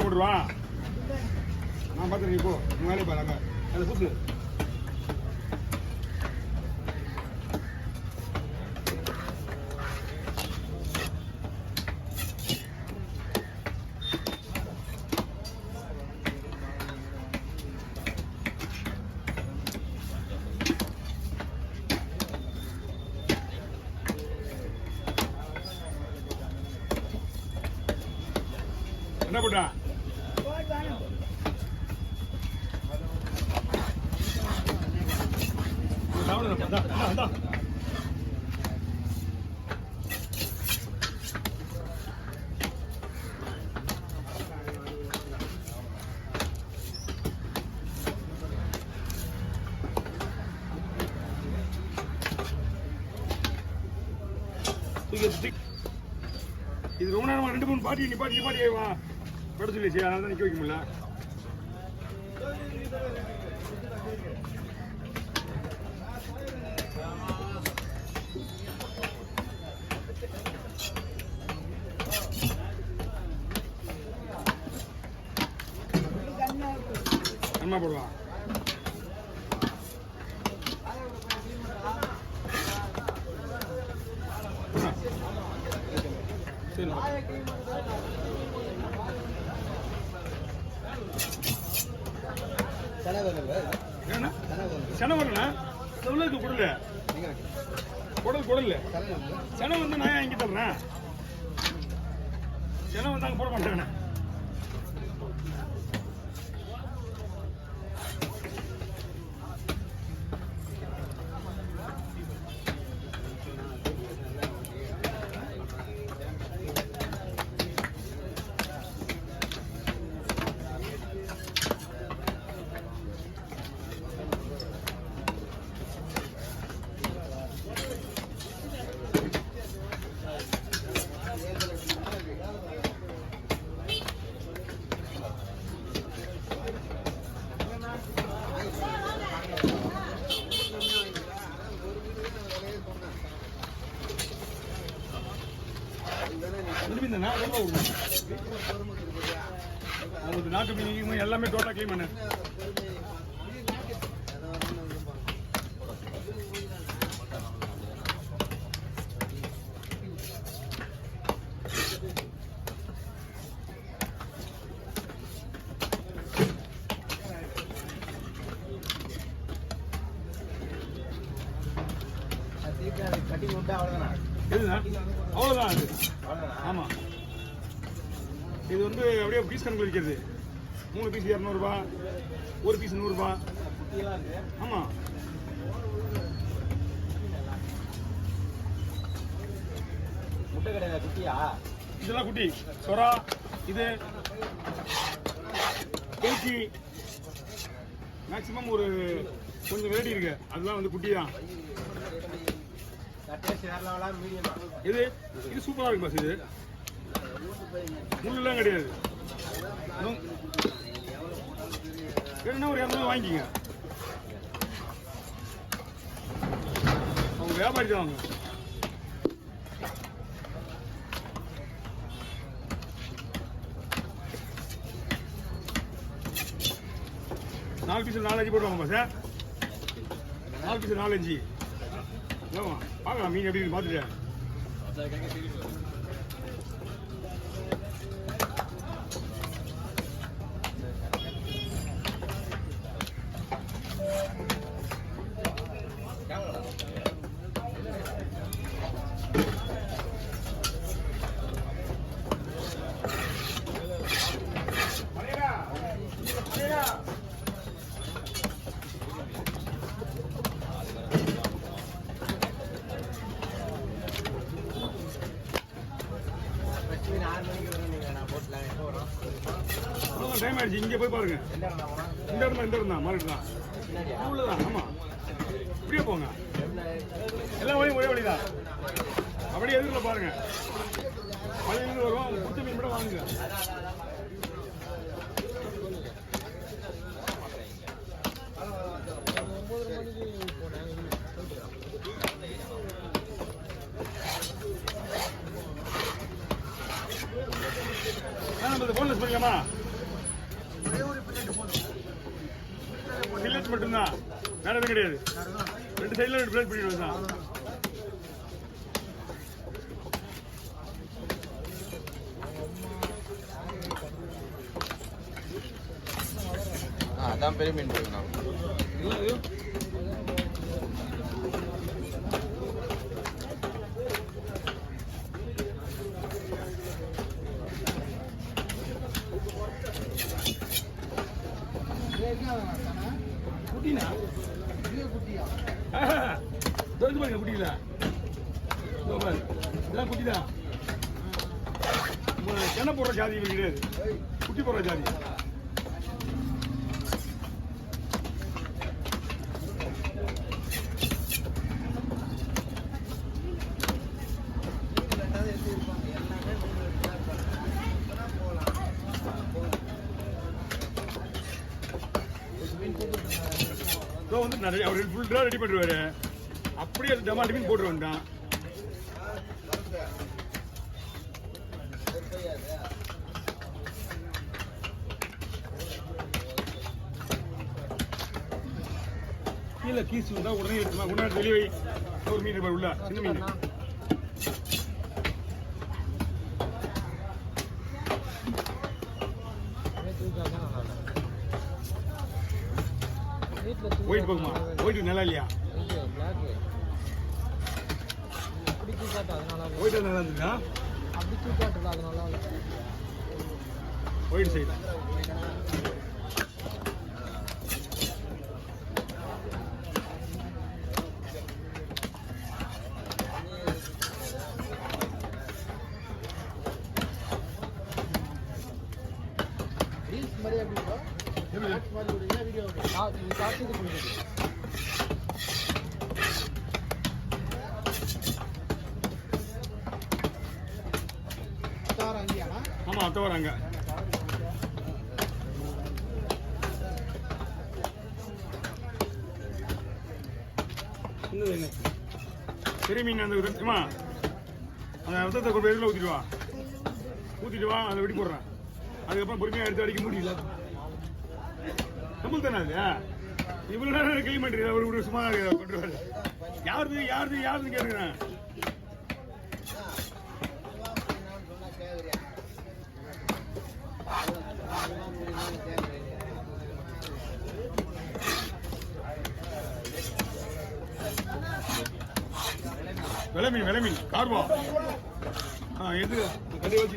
போட்டுருவா. நான் பார்த்துருக்கேன். இப்போ உங்கள் வேலையை பாருங்க. அதை கூப்பிடு. என்ன போட்டா இது ரொம்ப நேரமா 2-3 பாட்டி நிப்பாட்டி வா பட சொல்லிச்சு. அதனால தான் நிற்க வைக்க முடியல. அம்மா போடுவான். சரி சென வரல சொல்லு குடல குடல் சென வந்து நான் இங்கே தர்றேன். சென வந்து அங்கே போட மாட்டேன். உங்களுக்கு நாட்டு மீன் எல்லாமே டோட்டா கிளீன் பண்ணு. அவ்வளோதான் அது. ஆமா இது வந்து அப்படியே பீஸ் கணக்கு விற்கிறது. 3 பீஸ் 200 ரூபா, ஒரு பீஸ் 100 ரூபா. ஆமா முட்டை கிடையாது குட்டியா. இதெல்லாம் குட்டி சொரா. இது கேஜி மேக்சிமம் ஒரு கொஞ்சம் வெரைட்டி இருக்கு. அதெல்லாம் வந்து குட்டி தான். இது இது சூப்பரா இருக்கு பாஸ். இது முள்ளெல்லாம் கிடையாது. வேணும்னா ஒரு 200 வாங்கிக்கிங்க. அவங்க வியாபாரி தான். அவங்க நாலு பீஸ் 4-5 போட்டுவாங்க பாஸ். 4 பீஸ் 4-5 பார்க்கலாம். மீன் எப்படி பார்த்துட்டேன். டைம் ஆயிடுச்சு. இங்கே போய் பாருங்க. இந்த இடம் தான் மார்க்கெட் தான் உள்ளதான். ஆமா இப்படியே போங்க. எல்லா வழியும் ஒரே வழி தான். அப்படியே எதுக்குள்ள பாருங்க. மழையிலிருந்து வரும். புத்த மீன் கூட வாங்குங்க. நம்ம போன்லெஸ் பண்ணிக்கலாமா? பிளேட் மட்டும்தான், வேற எதுவும் கிடையாது. 2 சைடுல 2 பிளேட் பண்ணிடுவது தான். அதான் பெரிய மீன் போடுங்கண்ணா. குட்டினா தோந்து பாருங்க, குட்டியில இதெல்லாம் குட்டி தான். சென்னை போடுற ஜாதி கிடையாது, குட்டி போடுற ஜாதி. வந்து நிறைய அவர் ஃபுல்லாக ரெடி பண்ணிடுவாரு. அப்படியே அது டமாட்டி மீன் போட்டு வந்தான். கீழே கீஸ் வந்தா உடனே எடுத்துமா, உடனே வெளியே ஒரு மீன் இருப்பார் உள்ள, சின்ன மீன். ஒயிட் போகுமா? ஒயிட் நல்லா இல்லையா? ஒயிட் நல்லா இருந்துச்சா? ஒயிட் சைடு ஆமா, அத்தை வராங்க. பெரிய மீன் அந்த விதமா அந்த ரத்தத்தை கொண்டு எதில் ஊற்றிட்டு வா, அதை வெடி போடுறேன். அதுக்கப்புறம் பொறுமையாக எடுத்து அடிக்க முடியல. தமிழ் தானே அது. இவ்வளோ நேரம் கிளீன் பண்ணுறீங்க, ஒரு சும்மா கொண்டு வர. யாருன்னு கேட்குறேன். வெலை மீன் கார்வா எது கண்டிப்பாக